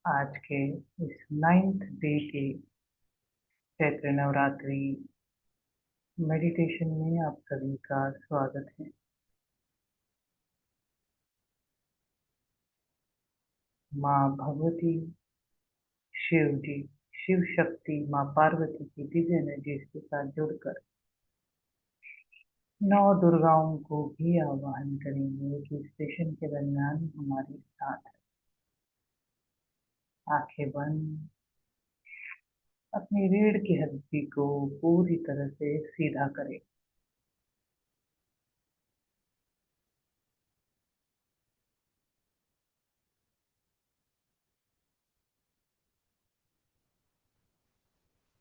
आज के इस 9th डे के चैत्र नवरात्रि मेडिटेशन में आप सभी का स्वागत है। माँ भगवती, शिव जी, शिव शक्ति, माँ पार्वती की दिव्य एनर्जीज के साथ जुड़कर नौ दुर्गाओं को भी आवाहन करेंगे कि इस सेशन के दरमियान हमारे साथ आंखें बंद अपनी रीढ़ की हड्डी को पूरी तरह से सीधा करें।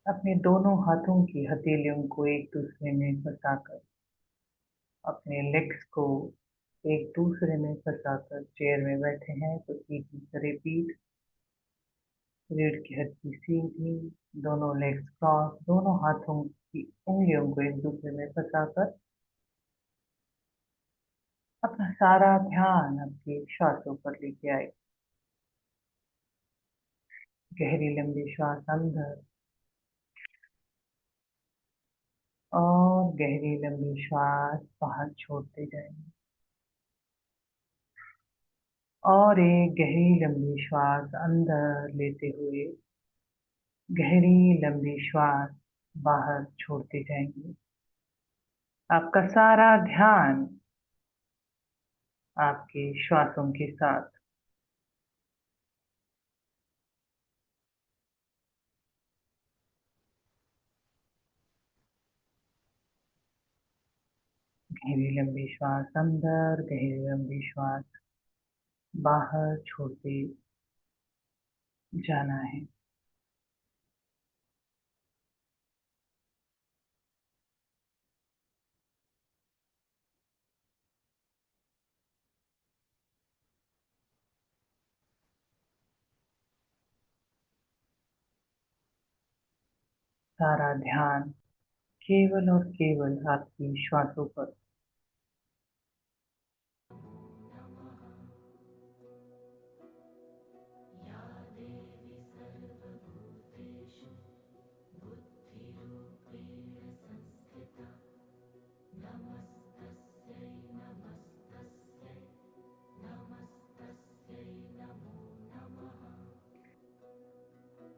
अपने दोनों हाथों की हथेलियों को एक दूसरे में फंसाकर अपने लेग्स को एक दूसरे में फंसाकर चेयर में बैठे हैं तो सीधी करें पीठ, रीढ़ की हड्डी सीधी, दोनों लेग्स क्रॉस, दोनों हाथों की उंगलियों को एक दूसरे में फंसाकर अपना सारा ध्यान आपके श्वासों पर लेके आए। गहरी लंबी श्वास अंदर और गहरी लंबी श्वास बाहर छोड़ते जाएंगे और एक गहरी लंबी श्वास अंदर लेते हुए गहरी लंबी श्वास बाहर छोड़ते जाएंगे। आपका सारा ध्यान आपके श्वासों के साथ। गहरी लंबी श्वास अंदर, गहरी लंबी श्वास बाहर छोड़ते जाना है। सारा ध्यान केवल और केवल आपकी श्वासों पर।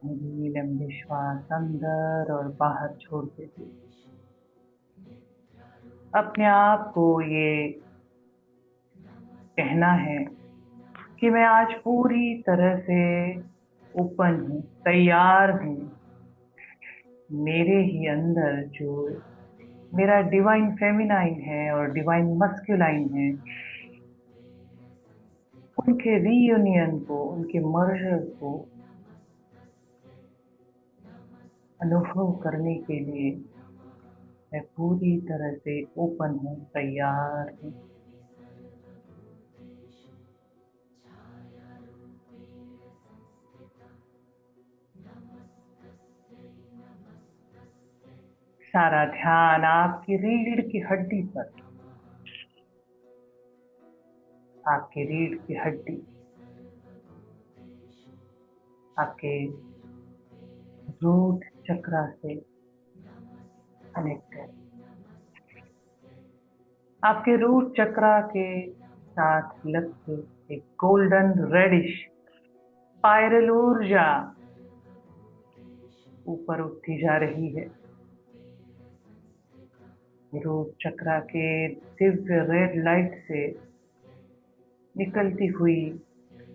गहरी लंबी श्वास अंदर और बाहर छोड़ते हुए अपने आप को ये कहना है कि मैं आज पूरी तरह से ओपन हूँ, तैयार हूँ। मेरे ही अंदर जो मेरा डिवाइन फेमिनाइन है और डिवाइन मस्कुलाइन है, उनके रीयूनियन को, उनके मर्जर को अनुभव करने के लिए मैं पूरी तरह से ओपन हूँ, तैयार हूँ। सारा ध्यान आपकी रीढ़ की हड्डी पर। आपकी रीढ़ की हड्डी आपके रूट चक्रा से कनेक्ट है। आपके रूट चक्रा के साथ लगते एक गोल्डन रेडिश स्पाइरल ऊर्जा ऊपर उठती जा रही है। रूट चक्रा के दिव्य रेड लाइट से निकलती हुई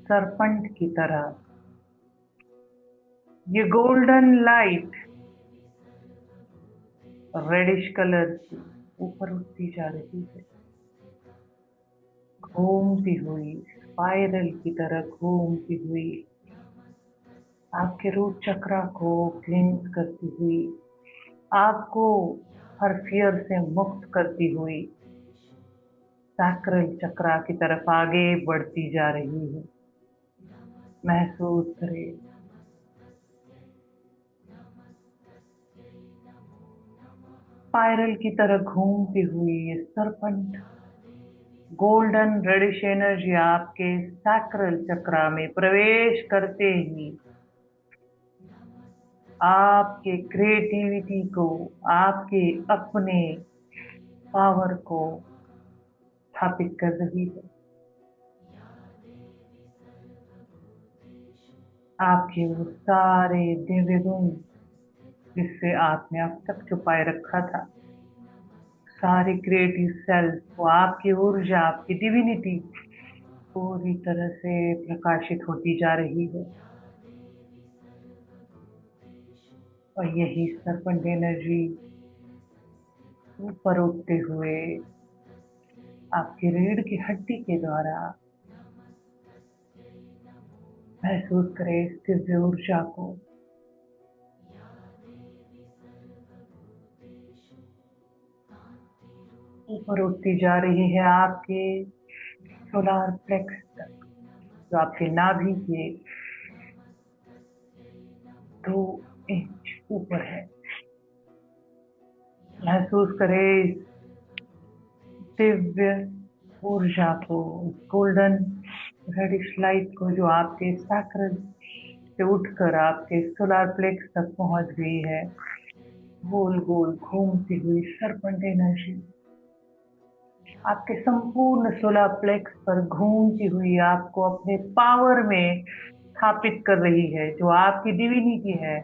सरपंच की तरह ये गोल्डन लाइट रेडिश कलर की ऊपर उठती जा रही है, घूमती हुई स्पाइरल की तरह घूमती हुई आपके रूट चक्रा को क्लींस करती हुई, आपको हर फियर से मुक्त करती हुई सैक्रल चक्रा की तरफ आगे बढ़ती जा रही है। महसूस करें स्पाइरल की तरह घूमती हुई ये सरपंच गोल्डन रेडिश एनर्जी आपके सैक्रल चक्रा में प्रवेश करते ही आपके क्रिएटिविटी को, आपके अपने पावर को स्थापित कर रही है। आपके वो सारे दिव्य गुण जिससे आपने अब तक छुपाए रखा था, सारी क्रिएटिव सेल्फ, वो आपकी ऊर्जा, आपकी डिविनिटी पूरी तरह से प्रकाशित होती जा रही है। और यही सर्पेंट एनर्जी ऊपर उठते हुए आपकी रीढ़ की हड्डी के द्वारा महसूस करें इस दिव्य ऊर्जा को। ऊपर उठती जा रही है आपके सोलार प्लेक्स तक, जो आपके नाभि के 2 इंच ऊपर है। महसूस करें इस दिव्य ऊर्जा को, गोल्डन रेडिश लाइट को, जो आपके सैक्रल से उठकर आपके सोलार प्लेक्स तक पहुंच गई है। गोल गोल घूमती हुई सर्पेंट एनर्जी आपके संपूर्ण सोलर प्लेक्स पर घूमती हुई आपको अपने पावर में स्थापित कर रही है। जो आपकी डिविनिटी है,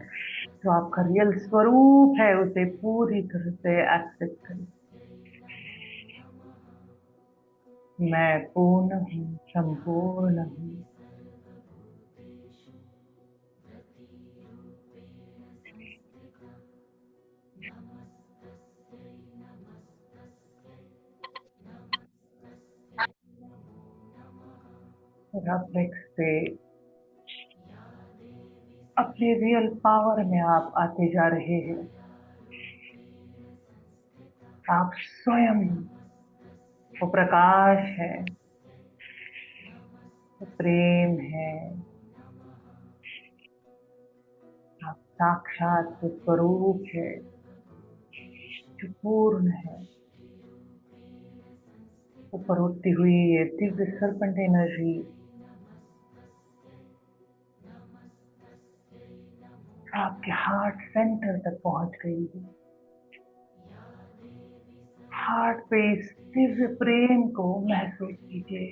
जो आपका रियल स्वरूप है, उसे पूरी तरह से एक्सेप्ट करें। मैं पूर्ण हूँ, संपूर्ण हूँ। प्लेक्स से अपने रियल पावर में आप आते जा रहे हैं। आप स्वयं वो प्रकाश है, वो प्रेम है, आप साक्षात वो स्वरूप है जो पूर्ण है। ऊपर उठती हुई ये दिव्य सर्पेंट एनर्जी आपके हार्ट सेंटर तक पहुंच गई है। हार्ट पे इस दिव्य प्रेम को महसूस कीजिए।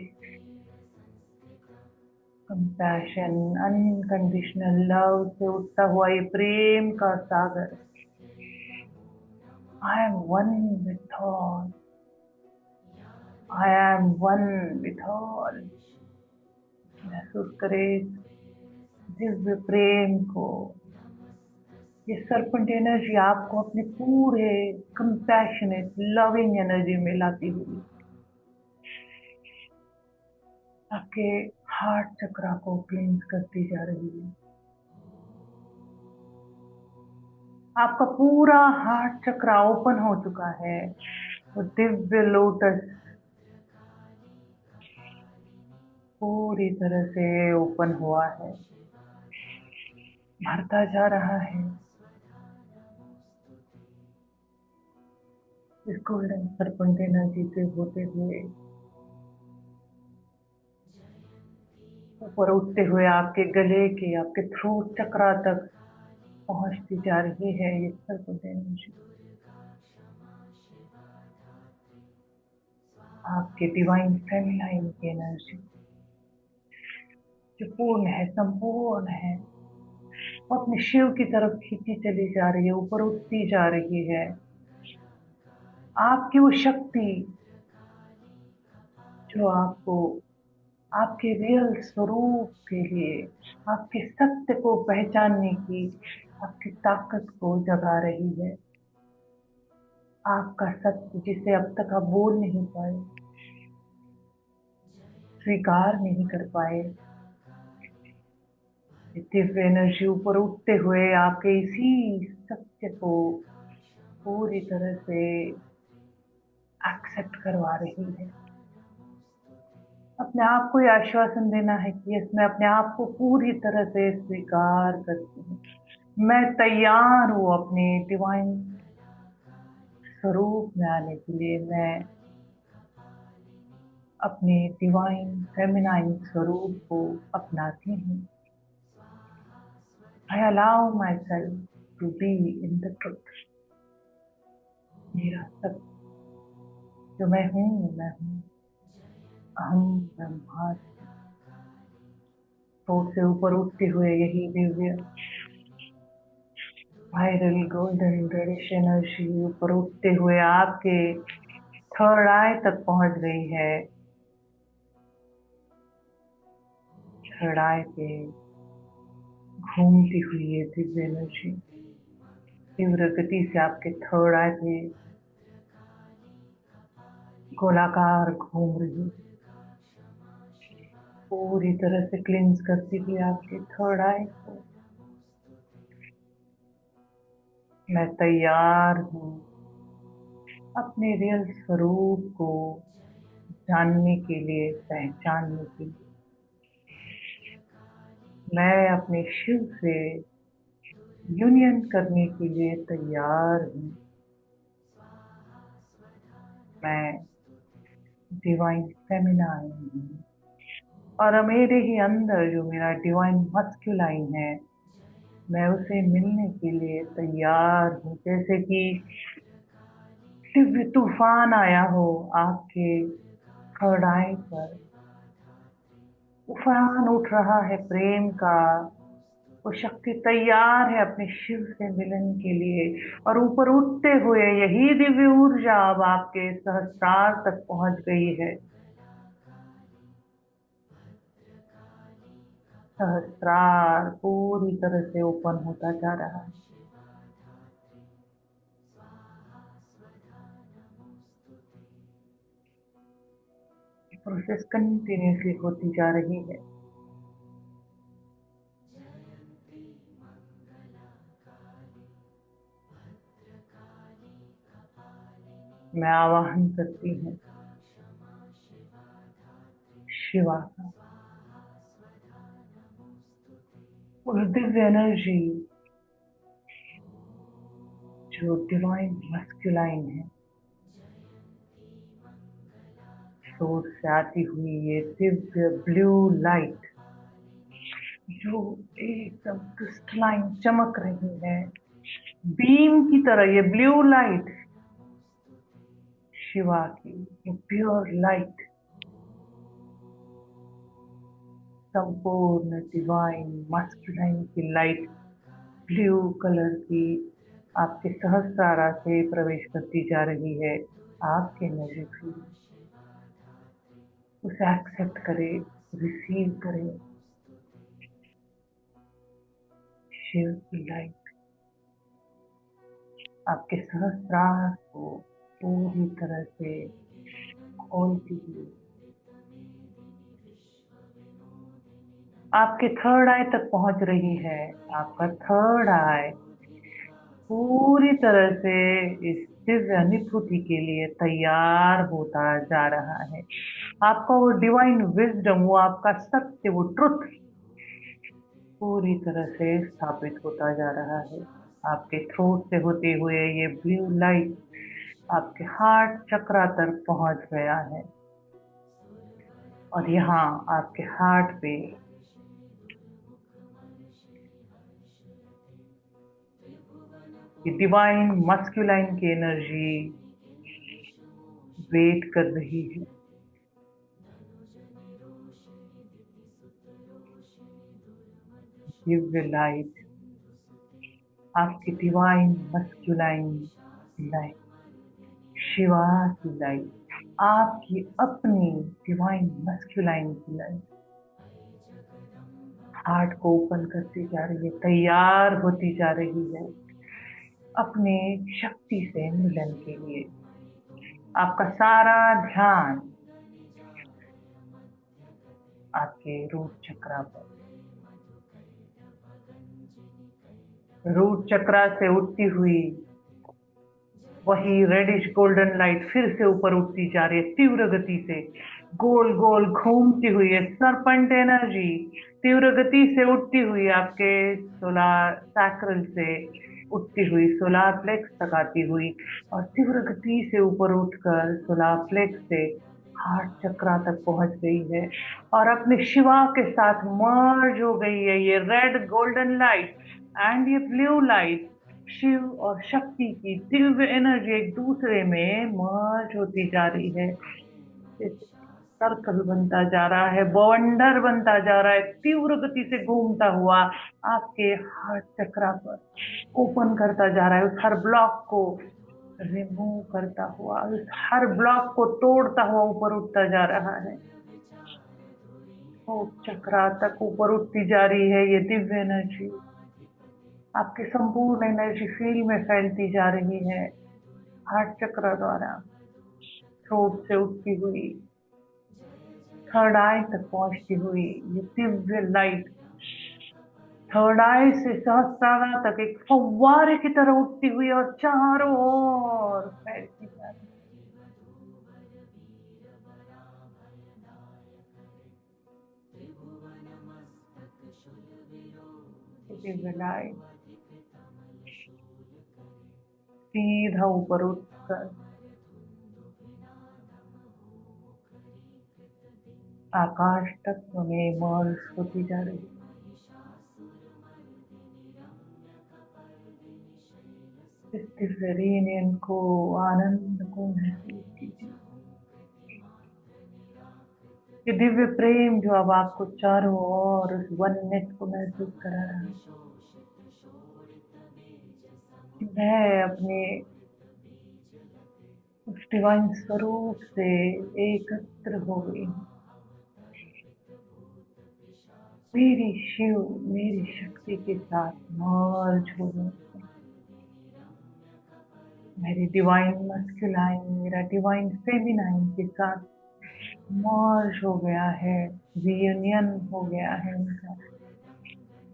कंपैशन, अनकंडीशनल लव से उठता हुआ ये प्रेम का सागर। I am one with all, I am one with all. महसूस करें दिव्य प्रेम को। ये सर्पेंट एनर्जी आपको अपने पूरे कंपैशनेट लविंग एनर्जी में लाती हुई आपके हार्ट चक्रा को क्लींस करती जा रही है। आपका पूरा हार्ट चक्रा ओपन हो चुका है। वो दिव्य लोटस पूरी तरह से ओपन हुआ है, भरता जा रहा है। इस गोल्डन सर्पेंट एनर्जी से होते हुए ऊपर उठते हुए आपके गले के, आपके थ्रोट चक्रा तक पहुंचती जा रही है ये सर्पेंट एनर्जी। आपके डिवाइन फेमिनाइन की एनर्जी जो पूर्ण है, संपूर्ण है, वो अपने शिव की तरफ खींची चली जा रही है, ऊपर उठती जा रही है। आपकी वो शक्ति जो आपको आपके रियल स्वरूप के लिए, आपके सत्य को पहचानने की आपकी ताकत को जगा रही है। आपका सत्य जिसे अब तक आप बोल नहीं पाए, स्वीकार नहीं कर पाए, दिव्य एनर्जी ऊपर उठते हुए आपके इसी सत्य को पूरी तरह से एक्सेप्ट करवा रही है। अपने आप को ये आश्वासन देना है कि यस, मैं अपने आप को पूरी तरह से स्वीकार करती हूँ। मैं तैयार हूँ अपने डिवाइन स्वरूप में आने के लिए। मैं अपने डिवाइन फेमिनाइन स्वरूप को अपनाती हूँ। I allow myself to be in the truth. मेरा सब जो मैं हूँ, अहम ब्रह्मास्मि। थोट से ऊपर उठते हुए यही Divya viral golden reddish energy ऊपर उठते हुए आपके थर्ड आई तक पहुंच गई है। थर्ड आई पे घूमती हुई ये दिव्य एनर्जी तीव्र गति से आपके थर्ड आई पे गोलाकार घूम रही है, पूरी तरह से क्लींस करती हुई आपके थर्ड आई को। मैं तैयार हूँ अपने रियल स्वरूप को जानने के लिए, पहचानने के लिए। मैं अपने शिव से यूनियन करने के लिए तैयार हूँ। मैं डिवाइन फेमिनाइन हूँ और मेरे ही अंदर जो मेरा डिवाइन मस्कुलाइन है, मैं उसे मिलने के लिए तैयार हूँ। जैसे कि दिव्य तूफान आया हो आपके थर्ड आई पर, उफान उठ रहा है प्रेम का। वो शक्ति तैयार है अपने शिव से मिलन के लिए और ऊपर उठते हुए यही दिव्य ऊर्जा अब आपके सहस्त्रार तक पहुंच गई है। सहस्त्रार पूरी तरह से ओपन होता जा रहा है। प्रोसेस कंटिन्यूसली होती जा रही है। मैं आवाहन करती हूँ शिवा का, उस दिव्य एनर्जी जो डिवाइन मस्कुलाइन है, सोर्स से आती हुई ये दिव्य ब्लू लाइट जो एकदम क्रिस्टलाइन चमक रही है, बीम की तरह। ये ब्लू लाइट शिवा की, ये प्योर लाइट, संपूर्ण डिवाइन मस्कुलाइन की लाइट ब्लू कलर की आपके सहस्रारा से प्रवेश करती जा रही है। आपके नजदीक उसे एक्सेप्ट करें, रिसीव करें। शिव की लाइट आपके सहस्रार को पूरी तरह से खोलती हुई आपके थर्ड आई तक पहुंच रही है। आपका थर्ड आई पूरी तरह से इस दिव्य अनुभूति के लिए तैयार होता जा रहा है। आपका वो डिवाइन विजडम, वो आपका सत्य, वो ट्रुथ पूरी तरह से स्थापित होता जा रहा है। आपके थ्रोट से होते हुए ये ब्लू लाइट आपके हार्ट चक्रा तक पहुंच गया है और यहाँ आपके हार्ट पे ये डिवाइन मस्कुलाइन की एनर्जी वेट कर रही है। दिव्य लाइट, आपकी डिवाइन मस्कुलाइन लाइट, शिवा की लाइट, आपकी अपनी डिवाइन मस्कुलाइन की लाइट हार्ट को ओपन करती जा रही है, तैयार होती जा रही है अपने शक्ति से मिलन के लिए। आपका सारा ध्यान आपके रूट चक्रा पर, रूट चक्रा से उठती हुई वही रेडिश गोल्डन लाइट फिर से ऊपर उठती जा रही है तीव्र गति से, गोल गोल घूमती हुई है। सरपेंट एनर्जी तीव्र गति से उठती हुई आपके सोलार सैक्रल से उठती हुई सोलार प्लेक्स तक आती हुई और तीव्र गति से ऊपर उठकर सोलार प्लेक्स से हार्ट चक्रा तक पहुंच गई है और अपने शिवा के साथ मर्ज हो गई है। ये रेड गोल्डन लाइट एंड ये ब्लू लाइट, शिव और शक्ति की दिव्य एनर्जी एक दूसरे में मर्ज होती जा रही है। सर्कल बनता जा रहा है, बवंडर बनता जा रहा है, तीव्र गति से घूमता हुआ आपके हार्ट चक्रा पर ओपन करता जा रहा है, उस हर ब्लॉक को रिमूव करता हुआ, उस हर ब्लॉक को तोड़ता हुआ ऊपर उठता जा रहा है। थोट चक्रा तक ऊपर उठती जा रही है ये दिव्य एनर्जी, आपके संपूर्ण एनर्जी फील्ड में फैलती जा रही है हार्ट चक्र द्वारा। थ्रोट से उठती हुई थर्ड आई तक पहुंचती हुई ये दिव्य लाइट थर्ड आई से सहस्त्रारा तक एक फव्वारे की तरह उठती हुई और चारों ओर फैलती जा रही है। दिव्य लाइट सीधा ऊपर उठकर आकाश तत्व में मर्ज होती जा रही है। इस दिव्य रीयूनियन को, आनंद को महसूस कीजिए। ये दिव्य प्रेम जो अब आपको चारों ओर उस वननेस को महसूस करा रहा है। मैं अपने उस डिवाइन स्वरूप से एकत्र हो गई हूँ। मेरी शिव मेरी शक्ति के साथ मर्ज हो गई है। मेरी डिवाइन मस्कुलाइन मेरा डिवाइन फेमिनाइन के साथ मर्ज हो गया है, रीयूनियन हो गया है उनका।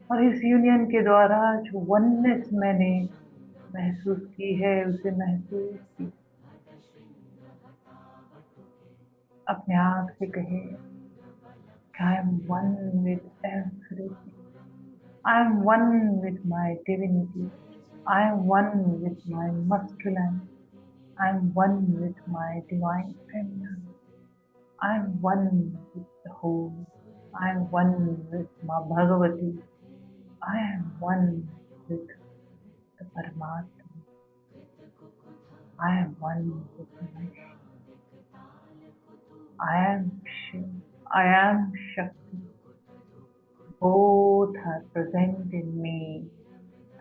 और इस यूनियन के द्वारा जो वननेस मैंने महसूस की है उसे महसूस की। अपने आप से कहे, I am one with everything, I am one with my divinity, I am one with my masculine, I am one with my divine feminine, I am one with the whole, I am one with Maa Bhagavati, I am one with the Paramatma, I am one with my, I am Shiv, I am Shakti. Both are present in me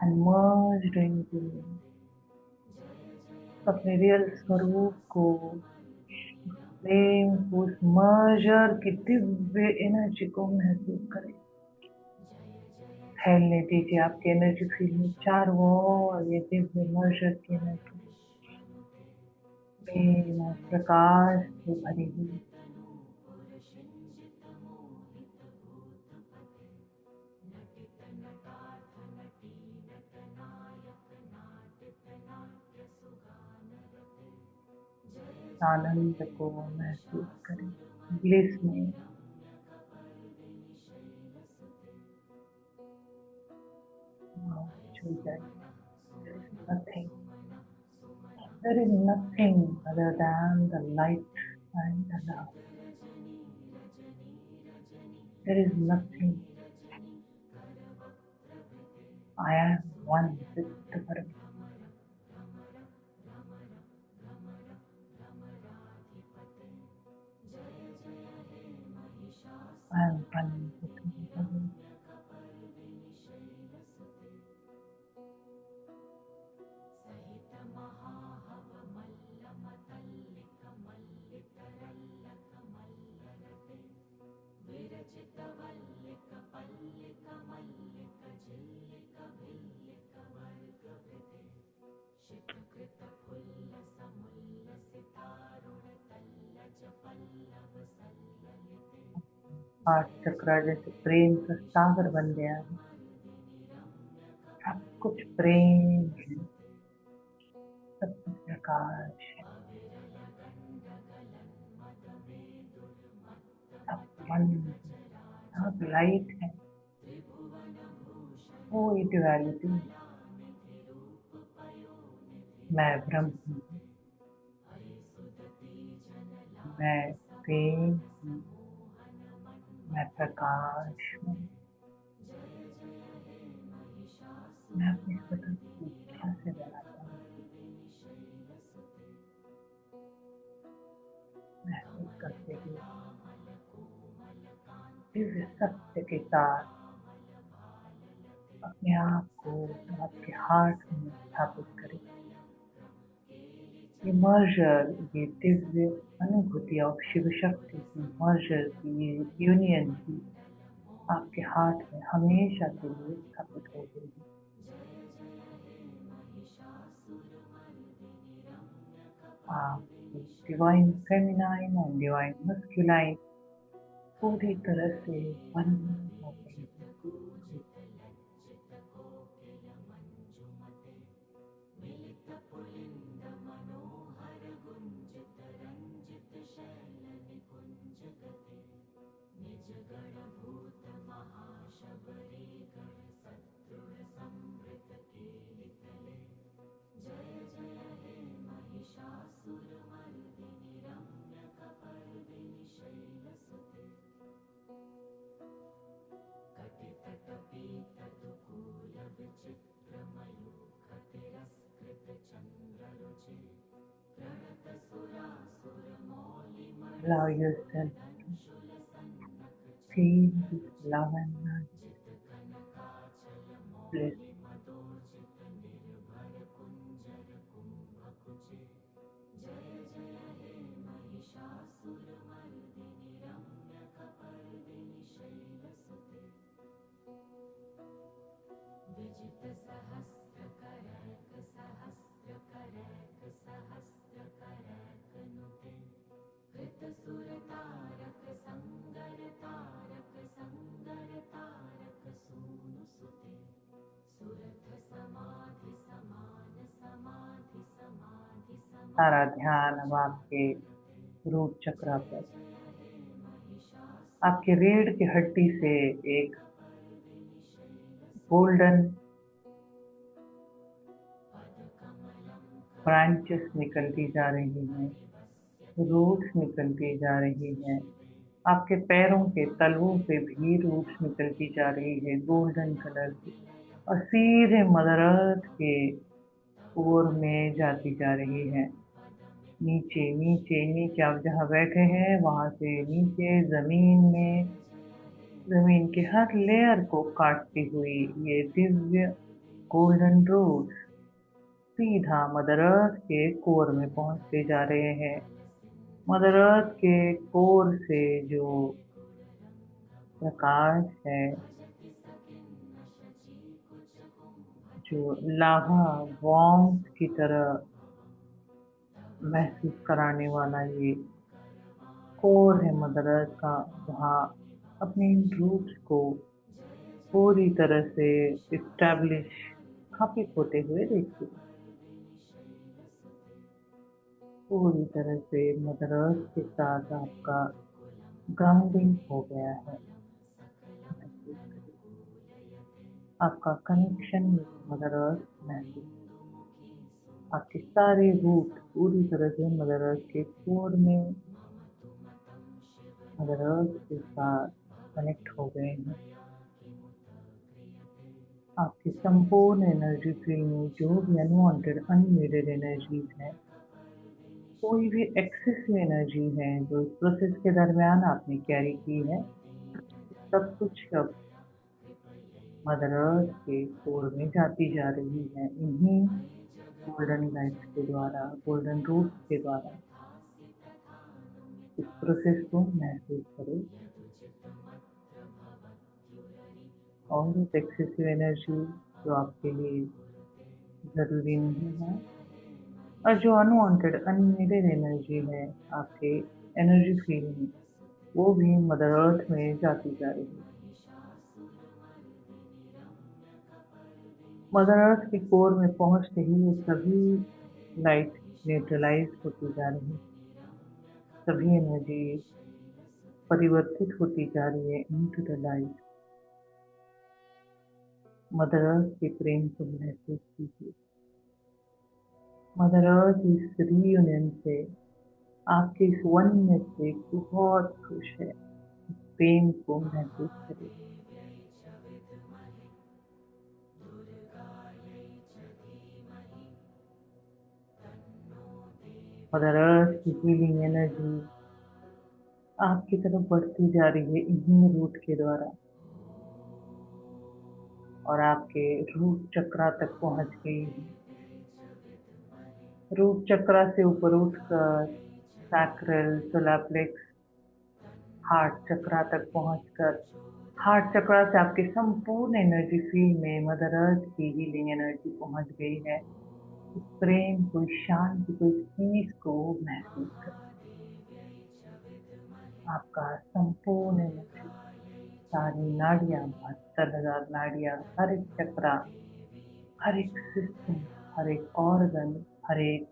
and merged into me. अपने real स्वरूप को, प्रेम को, उस merger की Divya energy को महसूस करें। फैलने दीजिए आपके एनर्जी फील्ड में चारों ओर ये दिव्य मर्जर की एनर्जी प्रेम और प्रकाश से भरी हुई। आनंद को महसूस करें, ब्लिस में। छू जाए। Nothing. There is nothing other than the light and the love. There is nothing. I am one with the Paramatma. I am one with the Bhagavan. Heart chakra जैसे प्रेम का सागर बन गया है। सब कुछ प्रेम है, सब कुछ प्रकाश है, सब मन, सब लाइट है। कोई ड्युअलिटी नहीं। मैं ब्रह्म हूँ, मैं जानते हैं मैं प्रकाश हूँ। मैं अपने बदन को ऊर्जा से बनाता हूँ। महसूस करते हुए दिव्य सत्य के साथ अपने आप को आपके हार्ट में स्थापित करें। ये मर्जर, ये दिव्य अनुभूति और शिव शक्ति की मर्जर की, ये यूनियन की आपके हार्ट में हमेशा के लिए स्थापित हो गई है। आप डिवाइन फेमिनाइन और डिवाइन मस्कुलाइन पूरी तरह से वन हो गई है। Allow yourself to feel this love and light. Bliss. सारा ध्यान अब आपके रूट चक्र पर, आपके रीढ़ की हड्डी से एक गोल्डन ब्रांचेस निकलती जा रही हैं, रूट्स निकलती जा रही हैं। आपके पैरों के तलवों पे भी रूट्स निकलती जा रही है गोल्डन कलर की, और सीधे मदर अर्थ के कोर में जाती जा रही है। नीचे नीचे नीचे आप जहाँ बैठे हैं वहां से नीचे जमीन में, जमीन के हर लेयर को काटती हुई ये दिव्य गोल्डन रूट्स सीधा मदर अर्थ के कोर में पहुंचते जा रहे हैं। मदर अर्थ के कोर से जो प्रकाश है, जो लावा वार्मथ की तरह महसूस कराने वाला ये कोर है मदर अर्थ का, वहाँ अपने इन रूट्स को पूरी तरह से इस्टेब्लिश स्थापित होते हुए देखिए। पूरी तरह से मदर अर्थ के साथ आपका ग्राउंडिंग हो गया है। आपका कनेक्शन मदर अर्थ महसूस, आपके सारे रूट पूरी तरह से मदर अर्थ के कोर में मदर अर्थ के साथ कनेक्ट हो गए हैं। आपकी संपूर्ण एनर्जी फील्ड में जो भी अनवांटेड अननीडेड एनर्जीज है, कोई भी एक्सेसिव एनर्जी है जो इस प्रोसेस के दरमियान आपने कैरी की है, सब कुछ अब मदर अर्थ के कोर में जाती जा रही है। इन्हीं गोल्डन लाइट्स के द्वारा, गोल्डन रूट्स के द्वारा इस प्रोसेस को महसूस करें। और इस एक्सेसिव एनर्जी जो आपके लिए ज़रूरी नहीं है, और जो अनवांटेड अननीडेड एनर्जी है आपके एनर्जी फील्ड में, वो भी मदर अर्थ में जाती जा रही है। मदर अर्थ के कोर में पहुंचते ही ये सभी लाइट न्यूट्रलाइज होती जा रही है, सभी एनर्जी परिवर्तित होती जा रही है into the light. Mother earth के प्रेम को महसूस कीजिए। मदर अर्थ इस रीयूनियन से आपके इस वननेस से बहुत खुश है। प्रेम को महसूस करें। मदर अर्थ की हीलिंग एनर्जी आपकी तरफ बढ़ती जा रही है इन्हीं रूट के द्वारा, और आपके रूट चक्रा तक पहुंच गई है। रूट चक्रा से ऊपर उठकर सैक्रल, सोलर प्लेक्स, हार्ट चक्रा तक पहुंचकर हार्ट चक्रा से आपके संपूर्ण एनर्जी फील्ड में मदर अर्थ की हीलिंग एनर्जी पहुंच गई है। इस प्रेम को, इस शांति को, इस पीस को महसूस करें। आपका संपूर्ण एनर्जी, सारी नाड़ियां, 72,000 नाड़ियां, हर एक चक्रा, हर एक सिस्टम, हर एक ऑर्गन, हर एक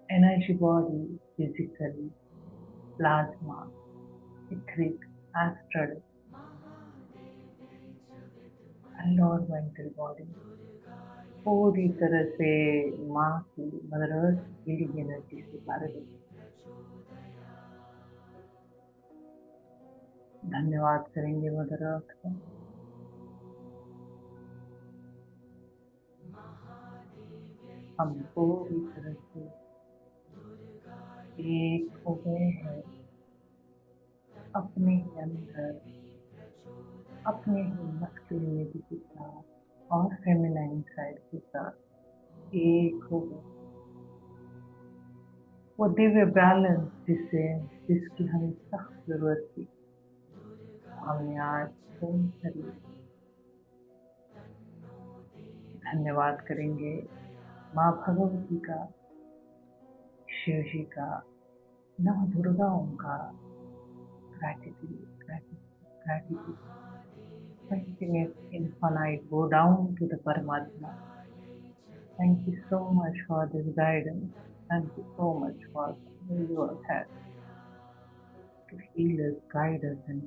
energy body, physically, plasma, etheric, astral and और मेंटल बॉडी पूरी तरह से माँ की, मदर अर्थ की हीलिंग एनर्जी से भर गई। धन्यवाद करेंगे मदर अर्थ का। हम पूरी तरह से एक हो गए हैं अपने ही अंदर, अपने ही मस्कुलिनिटी के साथ और फेमिनाइन साइड के साथ एक हो गए। वो दिव्य बैलेंस जिसकी हमें सख्त जरूरत थी, हमने आज पूर्ण करी। धन्यवाद करेंगे माँ भगवती का, शिव जी का, नव दुर्गाओं का। Gratitude, gratitude, gratitude. Continuous infinite go down to the Paramatma. Thank you so much for this guidance. Thank you so much for your help to heal us, guide us, and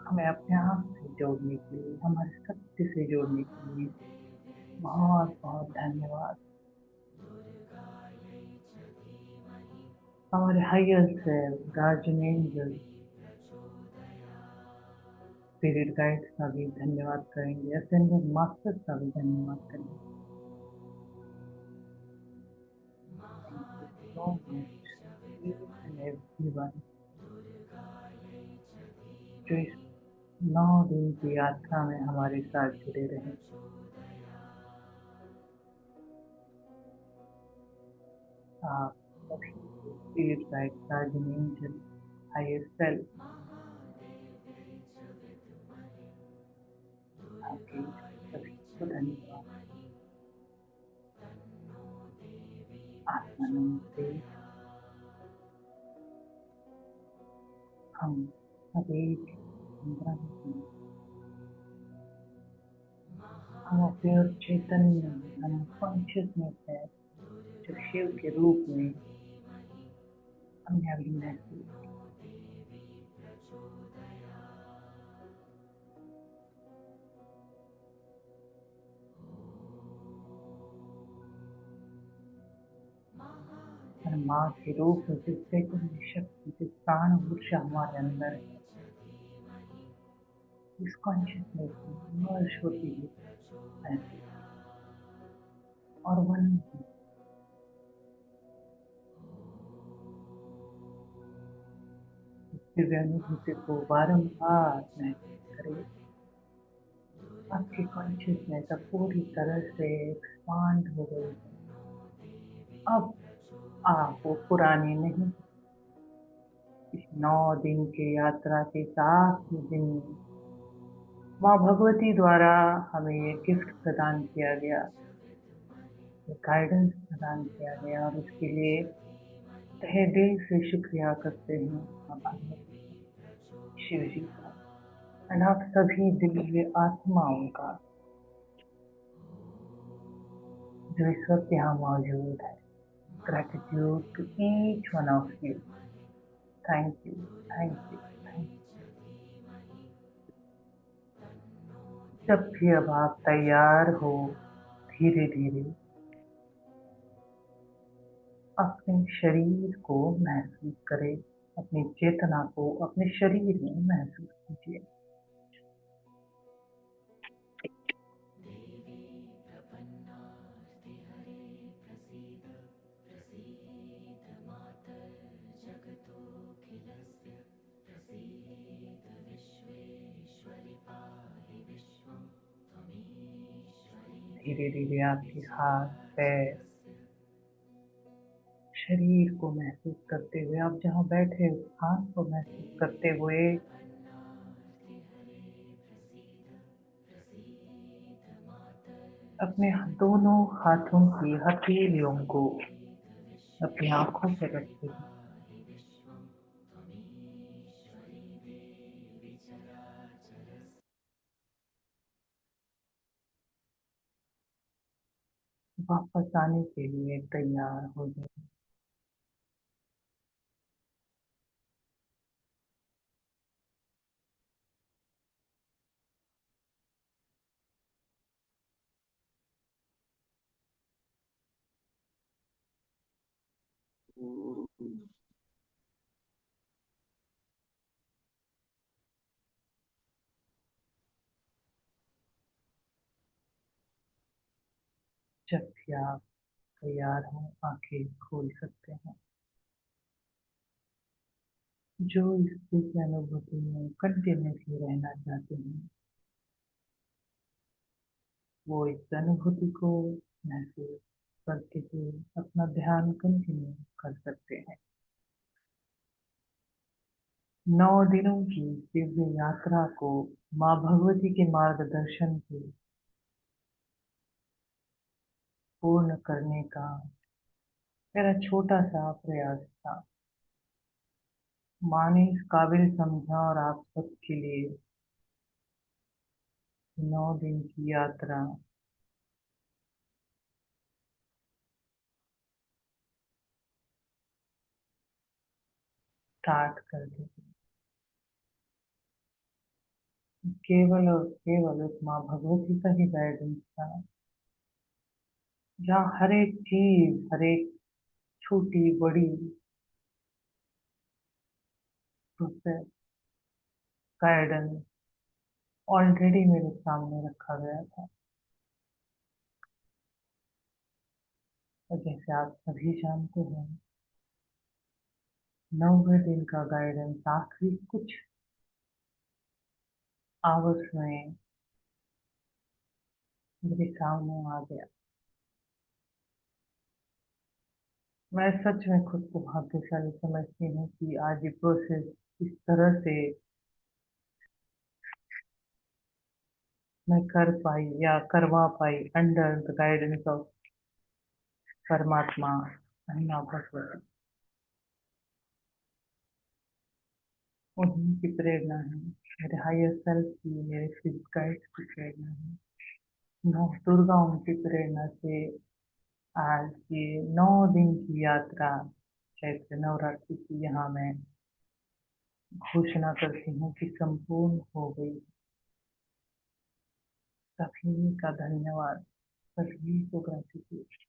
हमें अपने आप से जोड़ने के लिए, हमारे सत्य से जोड़ने के लिए बहुत बहुत धन्यवाद। हमारे higher self, guardian angel, spirit guides का भी धन्यवाद करेंगे, असेंडेड मास्टर्स का भी धन्यवाद करेंगे। Thank you so much each and everyone जो इस 9 दिन की यात्रा में हमारे साथ जुड़े रहे। आप सभी spirit guide, guardian angel, higher self, आपके सभी को धन्यवाद। आत्मा नमस्ते। हम सब एक ब्रह्म हैं। हम प्योर चैतन्य, हम कॉन्शियसनेस है जो शिव के रूप में हमने अभी महसूस किया। और माँ के रूप में जिस चैतन्य शक्ति, जिस प्राण ऊर्जा हमारे अंदर है, इस कॉन्शियसनेस में मर्ज होती है महसूस और वन दिव्य अनुभूति को बारंबार महसूस करें। आपकी कॉन्शियसनेस अब पूरी तरह से एक्सपांड हो गई है। अब आप वो पुरानी नहीं, इस 9 दिन की यात्रा के 7वें दिन में माँ भगवती द्वारा हमें ये गिफ्ट प्रदान किया गया, ये गाइडेंस प्रदान किया गया, और उसके लिए तहे दिल से शुक्रिया करते हैं माँ भगवती, शिव जी का, और आप सभी दिव्य आत्माओं का जो इस वक्त यहाँ मौजूद है। Gratitude to each one of you. Thank you, thank you, thank you. जब भी अब आप तैयार हो, धीरे धीरे अपने शरीर को महसूस करें, अपनी चेतना को अपने शरीर में महसूस कीजिए। धीरे धीरे आपके हाथ पैर शरीर को महसूस करते हुए, आप जहाँ बैठे उस स्थान को महसूस करते हुए अपने दोनों हाथों की हथेलियों को अपनी आंखों पर रखते हैं। वापस आने के लिए तैयार हो जाए। जब भी आप तैयार हो, आंखें खोल सकते हैं। जो इस दिव्य अनुभूति में कंटिन्यूसली रहना चाहते हैं, वो इस अनुभूति को महसूस करते हुए अपना ध्यान कंटिन्यू कर सकते हैं। 9 दिनों की दिव्य यात्रा को माँ भगवती के मार्गदर्शन से पूर्ण करने का मेरा छोटा सा प्रयास था। माँ ने इस काबिल समझा और आप सबके लिए 9 दिन की यात्रा स्टार्ट कर दी। केवल और केवल उस माँ भगवती का ही गाइडेंस था, जहाँ हर एक चीज, हर एक छोटी बड़ी प्रोसेस, गाइडेंस ऑलरेडी मेरे सामने रखा गया था। और जैसे आप सभी जानते हैं, 90 दिन का गाइडेंस आखिरी कुछ आवर्स में मेरे सामने आ गया। मैं सच में खुद को भाग्यशाली समझती हूँ कि आज ये प्रोसेस इस तरह से मैं कर पाई या करवा pi under the guidance of परमात्मा अन्ना भगवती। उन्हीं की प्रेरणा है, मेरे हायर सेल्फ की, मेरे फिजिक गाइड्स की प्रेरणा है, नौ दुर्गाओं की प्रेरणा से आज ये 9 दिन की यात्रा चैत्र नवरात्रि की यहाँ मैं घोषणा करती हूँ कि संपूर्ण हो गई। सभी का धन्यवाद, सभी को gratitude.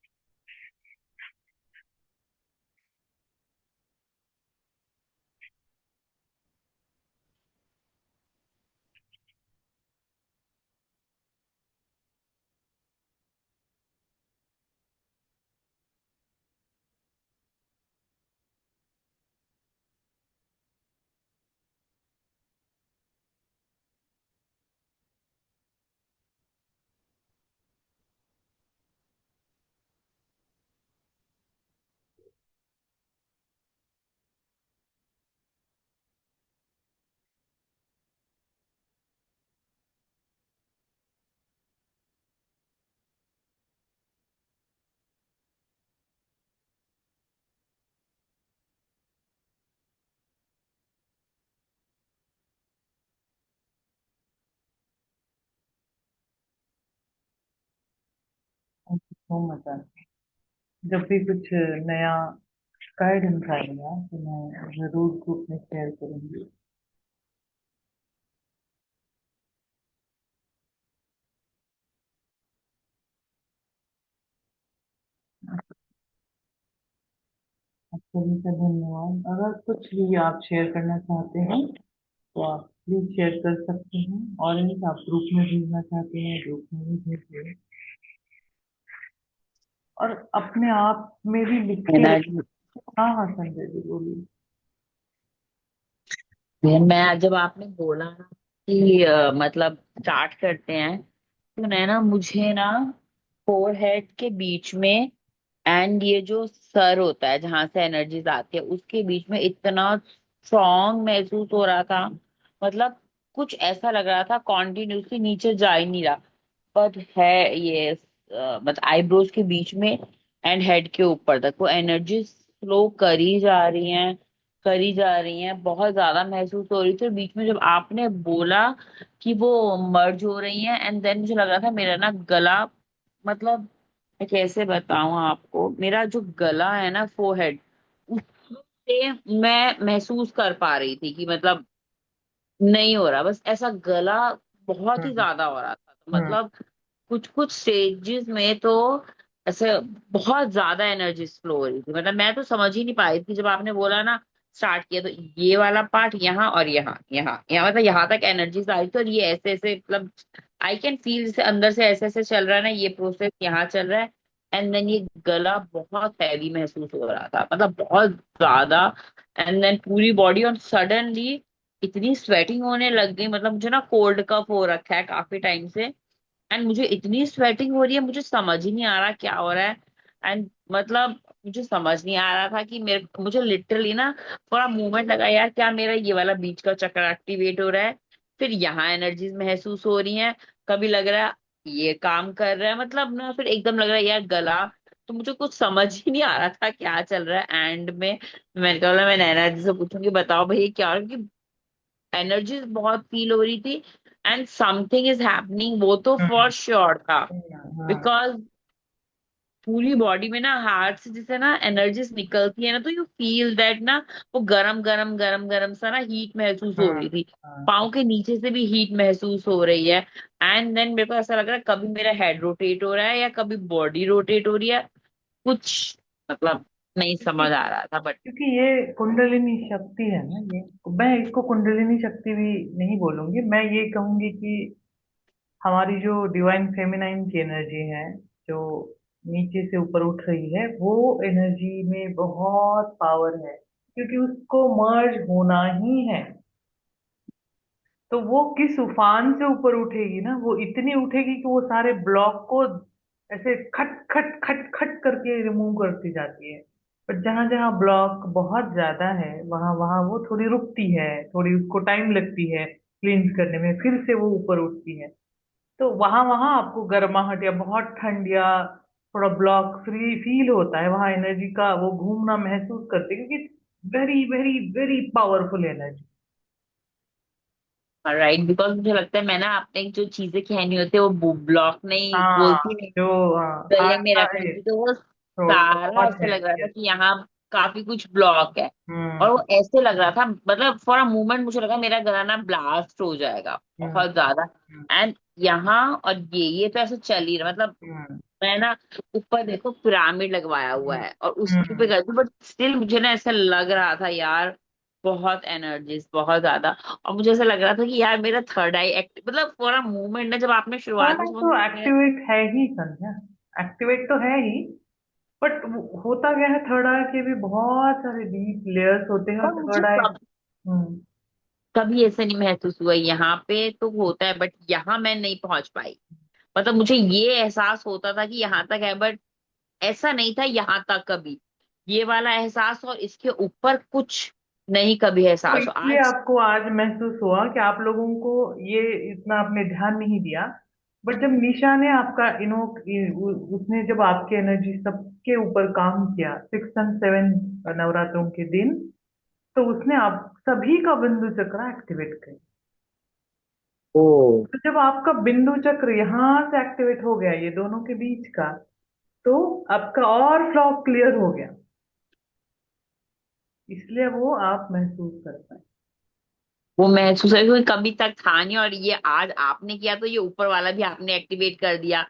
Thank you so much. जब भी कुछ नया गाइडेंस आएगा तो मैं जरूर ग्रुप में शेयर करूंगी। सभी का धन्यवाद। अगर कुछ भी आप शेयर करना चाहते हैं तो आप प्लीज शेयर कर सकते हैं, और यदि आप ग्रुप में भेजना चाहते हैं ग्रुप में भी भेजिए, और अपने आप में भी लिख के। एनर्जी। हाँ हाँ संजय जी बोलिए। मैं जब आपने बोला ना कि मतलब स्टार्ट करते हैं, तो ना मुझे ना फोरहेड के बीच में एंड ये जो सर होता है जहां से एनर्जीज आती है उसके बीच में इतना स्ट्रॉन्ग महसूस हो रहा था। मतलब कुछ ऐसा लग रहा था कॉन्टिन्यूसली नीचे जा ही नहीं रहा, पर है ये मतलब आईब्रोज के बीच में एंड हेड के ऊपर तक वो एनर्जी फ्लो करी जा रही हैं, करी जा रही हैं, बहुत ज्यादा महसूस हो रही थी। और बीच में जब आपने बोला कि वो मर्ज हो रही हैं, एंड देन मुझे लग रहा था मेरा ना गला, मतलब मैं कैसे बताऊं आपको, मेरा जो गला है ना फोरहेड, उससे मैं महसूस कर पा रही थी कि मतलब नहीं हो रहा, बस ऐसा गला बहुत ही हम्म ज्यादा हो रहा था। तो हम्म मतलब कुछ कुछ स्टेजेस में तो ऐसे बहुत ज्यादा एनर्जी फ्लो हो रही थी। मतलब मैं तो समझ ही नहीं पाई थी जब आपने बोला ना स्टार्ट किया, तो ये वाला पार्ट यहाँ और यहाँ यहाँ यहाँ मतलब यहाँ तक एनर्जी आ रही थी, और ये ऐसे ऐसे मतलब आई कैन फील जैसे अंदर से ऐसे ऐसे चल रहा है ना, ये प्रोसेस यहाँ चल रहा है। एंड देन ये गला बहुत हैवी महसूस हो रहा था, मतलब बहुत ज्यादा। एंड देन पूरी बॉडी, और सडनली इतनी स्वेटिंग होने लग गई। मतलब मुझे ना कोल्ड कफ हो रखा है काफी टाइम से, एंड मुझे इतनी स्वेटिंग हो रही है, मुझे समझ ही नहीं आ रहा क्या हो रहा है। एंड मतलब मुझे समझ नहीं आ रहा था कि मेरे मुझे लिटरली ना थोड़ा मूवमेंट लगा यार, क्या मेरा ये वाला बीच का चक्र एक्टिवेट हो रहा है, फिर यहाँ एनर्जीज महसूस हो रही हैं, कभी लग रहा है ये काम कर रहा है, मतलब ना फिर एकदम लग रहा है यार गला। तो मुझे कुछ समझ ही नहीं आ रहा था क्या चल रहा है। एंड में मैंने कहा मैं नैना जी से पूछूंगी, बताओ भाई ये क्या हो रहा है, एनर्जी बहुत फील हो रही थी एंड समथिंग इज हैपनिंग, वो तो हम्म फॉर श्योर था। हाँ बिकॉज पूरी बॉडी में ना हार्ट से जैसे ना एनर्जीज निकलती है ना, तो यू फील दैट ना वो गरम गरम गरम गरम सा ना हीट महसूस हो हाँ रही थी। हाँ पाँव के नीचे से भी हीट महसूस हो रही है। एंड देन मेरे को ऐसा लग रहा है कभी मेरा हेड रोटेट हो रहा है या कभी बॉडी रोटेट हो रही है, कुछ मतलब नहीं क्योंकि समझ आ रहा था बट। क्योंकि ये कुंडलिनी शक्ति है ना, ये मैं इसको कुंडलिनी शक्ति भी नहीं बोलूंगी, मैं ये कहूंगी कि हमारी जो डिवाइन फेमिनाइन की एनर्जी है, जो नीचे से ऊपर उठ रही है, वो एनर्जी में बहुत पावर है, क्योंकि उसको मर्ज होना ही है। तो वो किस उफान से ऊपर उठेगी ना, वो इतनी उठेगी कि वो सारे ब्लॉक को ऐसे खट खट खट खट करके रिमूव करती जाती है। पर जहां जहां ब्लॉक बहुत ज्यादा है वहां वहां वो थोड़ी रुकती है, थोड़ी उसको टाइम लगती है क्लींस करने में, फिर से वो ऊपर उठती है। तो वहां वहां आपको गर्माहट या बहुत ठंड या थोड़ा ब्लॉक फ्री फील होता है, वहां एनर्जी का वो घूमना महसूस करते हैं, क्योंकि very very very powerful energy. Right, because मुझे लगता है मैं ना आपने जो चीजें कहनी होती है वो ब्लॉक नहीं हाँ बोलती नहीं, जो गले हार्ट में का रखने ये की, तो वो थ्रोट का सारा बहुत ऐसे है। लग रहा था यस। कि यहाँ काफी कुछ ब्लॉक है। हम्म और वो ऐसे लग रहा था, मतलब फॉर अ मोमेंट मुझे लगा मेरा गला ना ब्लास्ट हो जाएगा हम्म बहुत ज्यादा। हम्म एंड यहाँ और ये तो ऐसे चल ही रहा, मतलब हम्म मैं ना ऊपर देखो पिरामिड लगवाया हुआ हम्म है और उसके पे हम्म। करती, बट स्टिल मुझे ना ऐसा लग रहा था यार बहुत एनर्जीज बहुत ज्यादा। और मुझे ऐसा लग रहा था कि यार मेरा थर्ड आई एक्ट, मतलब पूरा मूवमेंट ना जब आपने हाँ शुरुआत में तो सुना। एक्टिवेट है ही संध्या, एक्टिवेट तो है ही। बट होता क्या है, थर्ड आई के भी बहुत सारे डीप लेयर्स होते हैं, और पर मुझे थर्ड आई। कब कभी ऐसे नहीं महसूस हुआ, यहाँ पे तो होता है बट यहाँ मैं नहीं पहुंच पाई। मतलब मुझे ये एहसास होता था कि यहाँ तक है, बट ऐसा नहीं था यहाँ तक कभी ये वाला एहसास, और इसके ऊपर कुछ नहीं कभी तो एहसास हो इसलिए आज। आपको आज महसूस हुआ कि आप लोगों को ये इतना आपने ध्यान नहीं दिया। बट जब निशा ने आपका उसने जब आपके एनर्जी सबके ऊपर काम किया 6 और 7 नवरात्रों के दिन, तो उसने आप सभी का बिंदु चक्र एक्टिवेट किया। ओ। तो जब आपका बिंदु चक्र यहाँ से एक्टिवेट हो गया, ये दोनों के बीच का, तो आपका और फ्लॉक क्लियर हो गया, इसलिए वो आप महसूस कर पाए। वो महसूस है क्योंकि कभी तक था नहीं, और ये आज आपने किया तो ये ऊपर वाला भी आपने एक्टिवेट कर दिया।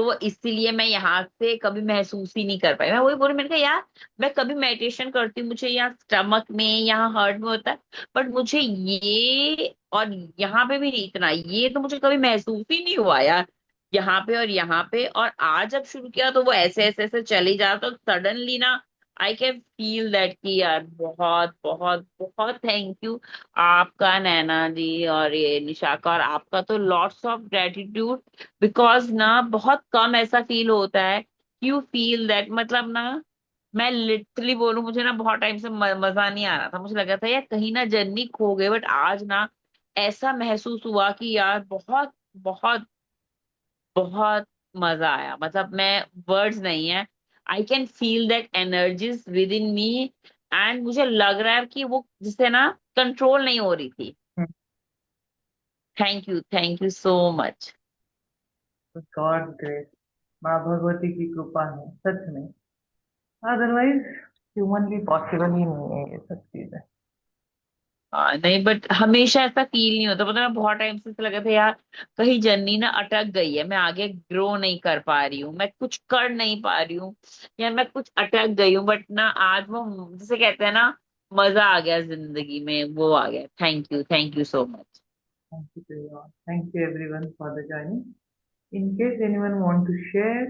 तो वो इसीलिए मैं यहाँ से कभी महसूस ही नहीं कर पाई। मैं वही बोली, मैंने कहा यार मैं कभी मेडिटेशन करती हूँ, मुझे यहाँ स्टमक में, यहाँ हार्ट में होता है, बट मुझे ये और यहाँ पे भी नहीं, इतना ये तो मुझे कभी महसूस ही नहीं हुआ यार, यहाँ पे और यहाँ पे। और आज जब शुरू किया तो वो ऐसे ऐसे ऐसे चली जा, तो सडनली ना आई कैन फील दैट कि यार बहुत बहुत बहुत थैंक यू आपका नैना जी और ये निशा का, और आपका तो लॉट्स ऑफ ग्रेटिट्यूड। बिकॉज ना बहुत कम ऐसा फील होता है, यू फील दैट, मतलब ना मैं लिटरली बोलूं, मुझे ना बहुत टाइम से मजा नहीं आ रहा था, मुझे लगा था यार कहीं ना जर्नी खो गई, बट आज ना ऐसा महसूस हुआ कि यार बहुत बहुत बहुत मजा आया। मतलब मैं, वर्ड्स नहीं है, I can feel that energies with in me, and मुझे लग रहा है कि वो जिससे ना कंट्रोल नहीं हो रही थी। Thank you so much. God grace, माँ भगवती की कृपा है सच में। अदरवाइज ह्यूमनली पॉसिबल ही नहीं है ये सब चीजें। हाँ नहीं, बट हमेशा ऐसा फील नहीं होता, पता है बहुत टाइम से ऐसा लगा था यार कहीं जर्नी ना अटक गई है, मैं आगे ग्रो नहीं कर पा रही हूँ, मैं कुछ कर नहीं पा रही हूँ, या मैं कुछ अटक गई हूँ, बट ना आज वो, जैसे कहते हैं ना, मजा आ गया जिंदगी में, वो आ गया। Thank you so much. Thank you to you all, thank you everyone for the journey. In case anyone want to share,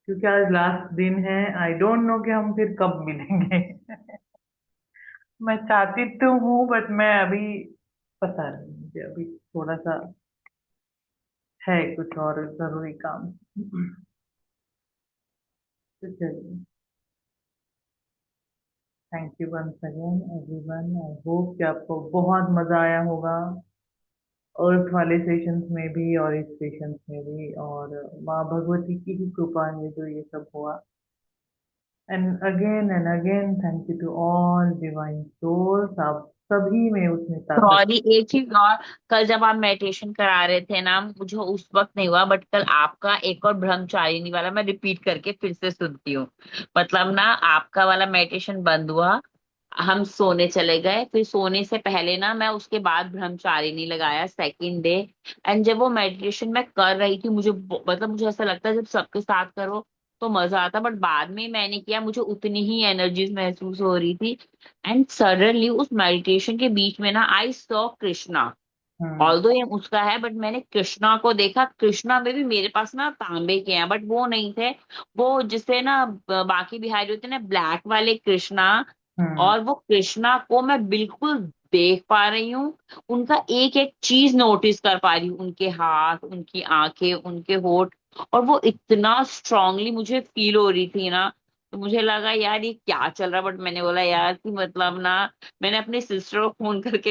क्योंकि आज लास्ट दिन है, आई डोंट नो कि हम फिर कब मिलेंगे। मैं चाहती तो हूँ बट मैं अभी, पता नहीं मुझे अभी थोड़ा सा है कुछ और जरूरी काम। तो चलिए, thank you once again everyone. I hope कि आपको बहुत मजा आया होगा, अर्थ वाले सेशंस में भी और इस सेशंस में भी, और माँ भगवती की ही कृपा है जो ये सब हुआ। And again thank you to all divine souls, आप सभी में उतनी ताकत। सॉरी, एक चीज और, कल जब आप मेडिटेशन करा रहे थे ना, मुझे उस वक्त नहीं हुआ, बट कल आपका एक और ब्रह्मचारिणी वाला मैं रिपीट करके फिर से सुनती हूँ। मतलब ना आपका वाला मेडिटेशन बंद हुआ, हम सोने चले गए, फिर सोने से पहले ना मैं उसके बाद ब्रह्मचारिणी लगाया सेकंड डे। एंड जब वो मेडिटेशन मैं कर रही थी, मतलब मुझे ऐसा लगता है जब सबके साथ करो तो मजा आता, बट बाद में मैंने किया, मुझे उतनी ही एनर्जीज महसूस हो रही थी। एंड सडनली उस मेडिटेशन के बीच में ना I saw Krishna. Hmm. Although ये उसका है, बट मैंने कृष्णा को देखा, कृष्णा में भी मेरे पास ना तांबे के हैं, बट वो नहीं थे, वो जिसे ना बाकी बिहारी होते हैं ना ब्लैक वाले कृष्णा। हम्म। और वो कृष्णा को मैं बिल्कुल देख पा रही हूँ, उनका एक एक चीज नोटिस कर पा रही हूँ, उनके हाथ, उनकी आंखें, उनके होठ, और वो इतना स्ट्रांगली मुझे फील हो रही थी ना। तो मुझे लगा यार ये क्या चल रहा है, बट मैंने बोला यार कि मतलब ना, मैंने अपनी सिस्टर को फोन करके